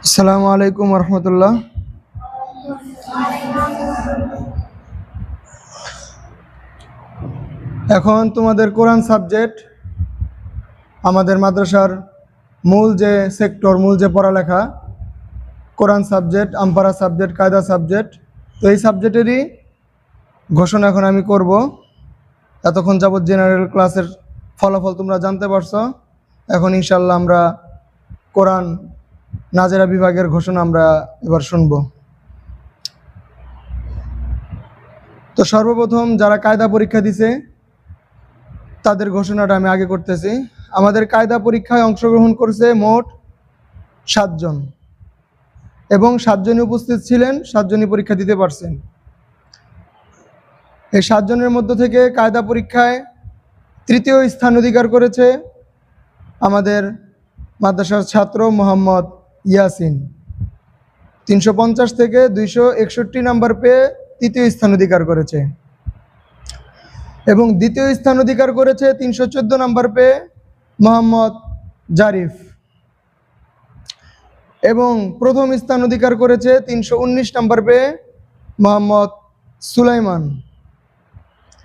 আসসালামু আলাইকুম রহমতুল্লাহ। এখন তোমাদের কোরআন সাবজেক্ট আমাদের মাদ্রাসার মূল যে সেক্টর, মূল যে পড়ালেখা, কোরআন সাবজেক্ট, আমপারা সাবজেক্ট, কায়দা সাবজেক্ট। তো এই সাবজেক্টেরই ঘোষণা এখন আমি করব। এতক্ষণ যাবৎ জেনারেল ক্লাসের ফলাফল তোমরা জানতে পারছো। এখন ইনশাল্লাহ আমরা কোরআন নাজেরা বিভাগের ঘোষণা আমরা এবার শুনব। তো সর্বপ্রথম যারা কায়দা পরীক্ষা দিছে তাদের ঘোষণাটা আমি আগে করতেছি। আমাদের কায়দা পরীক্ষায় অংশগ্রহণ করেছে মোট 7 জন এবং 7 জনই উপস্থিত ছিলেন, 7 জনই পরীক্ষা দিতে পারছেন। এই 7 জনের মধ্য থেকে কায়দা পরীক্ষায় তৃতীয় স্থান অধিকার করেছে আমাদের মাদ্রাসার ছাত্র মোহাম্মদ ইয়াসিন। 350 থেকে 261 নাম্বার পেয়ে তৃতীয় স্থান অধিকার করেছে এবং দ্বিতীয় স্থান অধিকার করেছে 314 নাম্বার পেয়ে মোহাম্মদ জারিফ এবং প্রথম স্থান অধিকার করেছে 319 নাম্বার পেয়ে মোহাম্মদ সুলাইমান।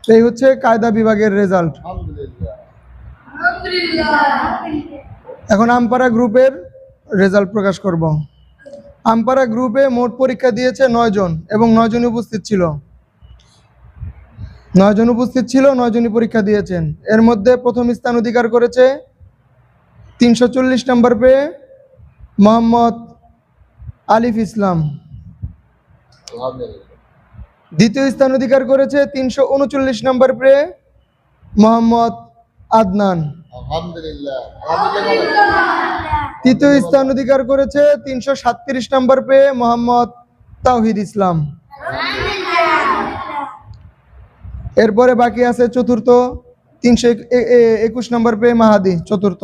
এই হচ্ছে কায়দা বিভাগের রেজাল্ট। এখন আমপারা গ্রুপের রেজাল্ট প্রকাশ করব। আমপারা গ্রুপে মোট পরীক্ষা দিয়েছে 9 জন এবং 9 জন উপস্থিত ছিল। 9 জন উপস্থিত ছিল, 9 জনই পরীক্ষা দিয়েছেন। এর মধ্যে প্রথম স্থান অধিকার করেছে 340 নাম্বার পেয়ে মোহাম্মদ আলিফ ইসলাম। দ্বিতীয় স্থান অধিকার করেছে 339 নাম্বার পেয়ে মোহাম্মদ আদনান। তৃতীয় স্থান অধিকার করেছে 337 নাম্বার পেয়ে মোহাম্মদ তাওহিদ ইসলাম। এরপরে বাকি আছে চতুর্থ, 321 নাম্বার পেয়ে মাহাদি চতুর্থ।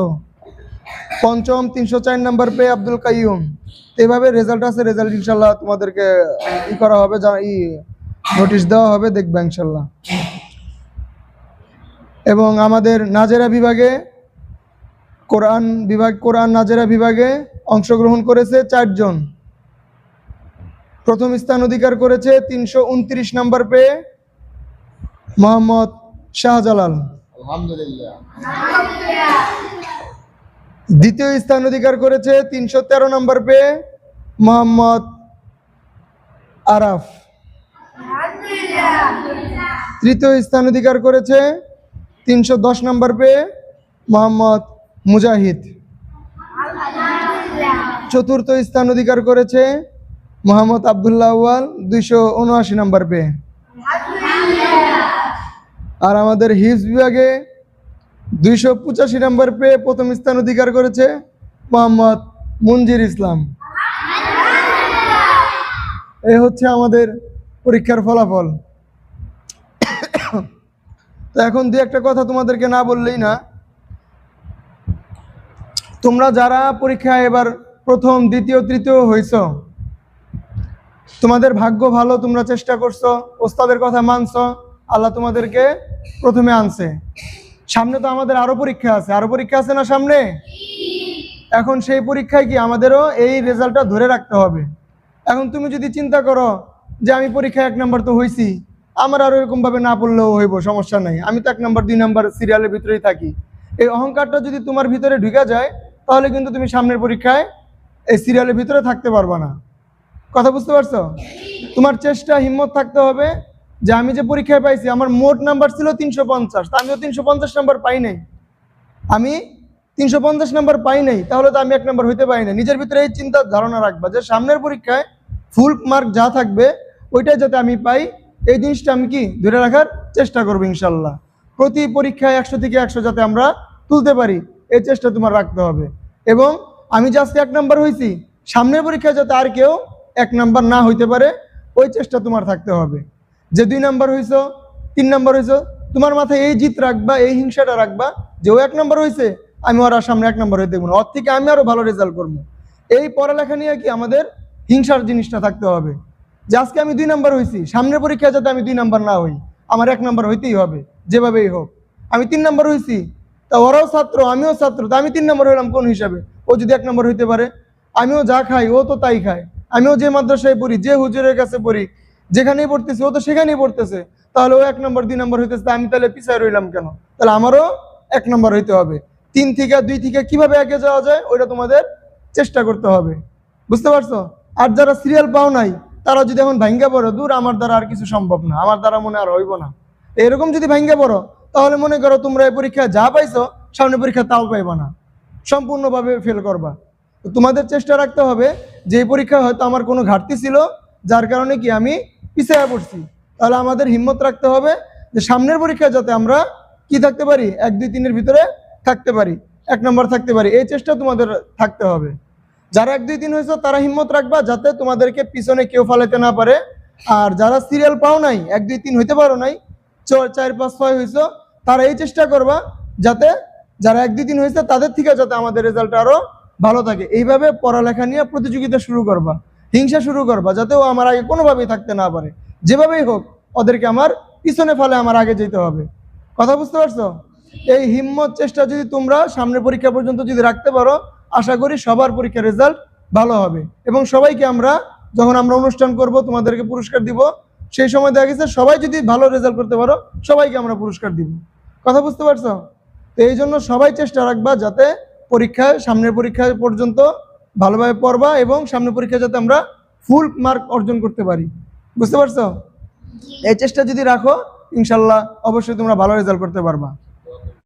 পঞ্চম 304 নাম্বার পেয়ে আব্দুল কাইয়ুম। এভাবে রেজাল্ট আছে। রেজাল্ট ইনশাল্লাহ তোমাদেরকে করা হবে, নোটিশ দেওয়া হবে, দেখবে ইনশাল্লাহ। এবং আমাদের নাজেরা বিভাগে কোরআন নাজেরা বিভাগে অংশগ্রহণ করেছে 4 জন। প্রথম স্থান অধিকার করেছে 329 নাম্বার পেয়ে মোহাম্মদ শাহজালাল। দ্বিতীয় স্থান অধিকার করেছে 313 নাম্বার পেয়ে মোহাম্মদ আরাফ। তৃতীয় স্থান অধিকার করেছে 310 নাম্বার পেয়ে মোহাম্মদ মুজাহিদ। চতুর্থ স্থান অধিকার করেছে মোহাম্মদ আবদুল্লাহ আউয়াল 279 নাম্বার পেয়ে। আর আমাদের হিফজ বিভাগে 285 নাম্বার পেয়ে প্রথম স্থান অধিকার করেছে মোহাম্মদ মঞ্জির ইসলাম। এই হচ্ছে আমাদের পরীক্ষার ফলাফল। তো এখন দুই একটা কথা তোমাদেরকে না বললেই না। তোমরা যারা পরীক্ষায় এবার প্রথম, দ্বিতীয়, তৃতীয় হয়েছ, তোমাদের ভাগ্য ভালো, তোমরা চেষ্টা করছো, ওস্তাদের কথা মানছো, আল্লাহ তোমাদেরকে প্রথমে আনছে। সামনে তো আমাদের আরো পরীক্ষা আছে না সামনে? এখন সেই পরীক্ষায় কি আমাদেরও এই রেজাল্টটা ধরে রাখতে হবে। এখন তুমি যদি চিন্তা করো যে আমি পরীক্ষায় 1 নাম্বার তো হয়েছি, আমার আরো এরকম ভাবে না পড়লেও হইব, সমস্যা নাই, আমি তো 1 নাম্বার 2 নাম্বার সিরিয়ালের ভিতরেই থাকি, এই অহংকারটা যদি তোমার ভিতরে ঢুকে যায়, তাহলে কিন্তু তুমি সামনের পরীক্ষায় এই সিরিয়ালের ভিতরে থাকতে পারবা না। কথা বুঝতে পারছো? তোমার চেষ্টা, হিম্মত থাকতে হবে যে আমি যে পরীক্ষায় পাইছি, আমার মোট নাম্বার ছিল 350, তা আমিও 350 নাম্বার পাই নাই। আমি 350 নাম্বার পাই নাই, তাহলে তো আমি 1 নাম্বার হইতে পারি না। নিজের ভিতরে এই চিন্তা ধারণা রাখবা যে সামনের পরীক্ষায় ফুল মার্ক যা থাকবে ওইটাই যাতে আমি পাই, এই জিনিসটা আমি কি ধরে রাখার চেষ্টা করবো ইনশাল্লাহ। প্রতি পরীক্ষায় 100 থেকে 100 যাতে আমরা তুলতে পারি, এই চেষ্টা তোমার রাখতে হবে। এবং আমি যে আজকে 1 নাম্বার হয়েছি, সামনের পরীক্ষায় যাতে আর কেউ 1 নাম্বার না হইতে পারে, ওই চেষ্টা তোমার থাকতে হবে। যে 2 নাম্বার হয়েছ, 3 নাম্বার হয়েছ, তোমার মাথায় এই জিত রাখবা, এই হিংসাটা রাখবা যে ও 1 নাম্বার হয়েছে, আমি ওর সামনে 1 নাম্বার হইতে দেবো না, ওর থেকে আমি আরো ভালো রেজাল্ট করবো। এই পড়ালেখা নিয়ে কি আমাদের হিংসার জিনিসটা থাকতে হবে যে আজকে আমি 2 নাম্বার হয়েছি, সামনের পরীক্ষায় যাতে আমি 2 নাম্বার না হই, আমার 1 নাম্বার হইতেই হবে যেভাবেই হোক। আমি 3 নাম্বার হয়েছি, তা ওরাও ছাত্র, আমিও ছাত্র, তা আমি 3 নাম্বার হইলাম কোন হিসাবে? ও যদি 1 নাম্বার হইতে পারে, আমিও যা খাই ও তো তাই খায়, আমিও যে মাদ্রাসায় পড়ি, যে হুজুরের কাছে পড়ি, যেখানেই পড়তেছি ও তো সেখানেই পড়তেছে, তাহলে ও 1 নম্বর 2 নম্বর হইতেছে, আমি তাহলে পিছায় রইলাম কেন? তাহলে আমারও 1 নম্বর হইতে হবে। 3 থেকে 2 থেকে কিভাবে একে যাওয়া যায় ওইটা তোমাদের চেষ্টা করতে হবে, বুঝতে পারছো? আর যারা সিরিয়াল পাও নাই তারা যদি এখন ভাঙ্গা পড়ো, দূর আমার দ্বারা আর কিছু সম্ভব না, আমার দ্বারা মনে আর হইব না, এরকম যদি ভাঙ্গা পড়ো তাহলে মনে করো তোমরা এই পরীক্ষায় যা পাইছো সামনে পরীক্ষা তাও পাইবা না, সম্পূর্ণভাবে ফেল করবা। তো তোমাদের চেষ্টা রাখতে হবে যে এই পরীক্ষায় হয়তো আমার কোনো ঘাটতি ছিল যার কারণে কি আমি পিছিয়ে পড়ছি, তাহলে আমাদের হিম্মত রাখতে হবে যে সামনের পরীক্ষায় যাতে আমরা কি থাকতে পারি, 1 2 3 এর ভিতরে থাকতে পারি, 1 নম্বর থাকতে পারি, এই চেষ্টা তোমাদের থাকতে হবে। যারা 1 2 3 হয়েছে তারা হিম্মত রাখবা যাতে তোমাদেরকে পিছনে কেউ ফালাইতে না পারে। আর যারা সিরিয়াল পাও নাই, 1 2 3 হইতে পারো নাই, 4 4 5 6 হয়েছো, তারা এই চেষ্টা করবা যাতে যারা 1 2 3 হয়েছে তাদের থেকে যাতে আমাদের রেজাল্ট আরো ভালো থাকে। এইভাবে পড়ালেখা নিয়ে প্রতিযোগিতা শুরু করবা, হিংসা শুরু করবা, যাতে ও আমার আগে কোনোভাবেই থাকতে না পারে, যেভাবেই হোক ওদেরকে আমার পিছনে ফেলে আমার আগে যেতে হবে। কথা বুঝতে পারছো? এই হিম্মত চেষ্টা যদি তোমরা সামনের পরীক্ষা পর্যন্ত যদি রাখতে পারো, আশা করি সবার পরীক্ষার রেজাল্ট ভালো হবে। এবং সবাইকে আমরা যখন আমরা অনুষ্ঠান করব তোমাদেরকে পুরস্কার দিব, সেই সময় দেখা গেছে সবাই যদি ভালো রেজাল্ট করতে পারো সবাইকে আমরা পুরস্কার দিব। কথা বুঝতে পারছো? তো এই জন্য সবাই চেষ্টা রাখবা যাতে পরীক্ষায় সামনের পরীক্ষা পর্যন্ত ভালোভাবে পড়বা এবং সামনের পরীক্ষা যাতে আমরা ফুল মার্ক অর্জন করতে পারি, বুঝতে পারছো? এই চেষ্টা যদি রাখো ইনশাল্লাহ অবশ্যই তোমরা ভালো রেজাল্ট করতে পারবা।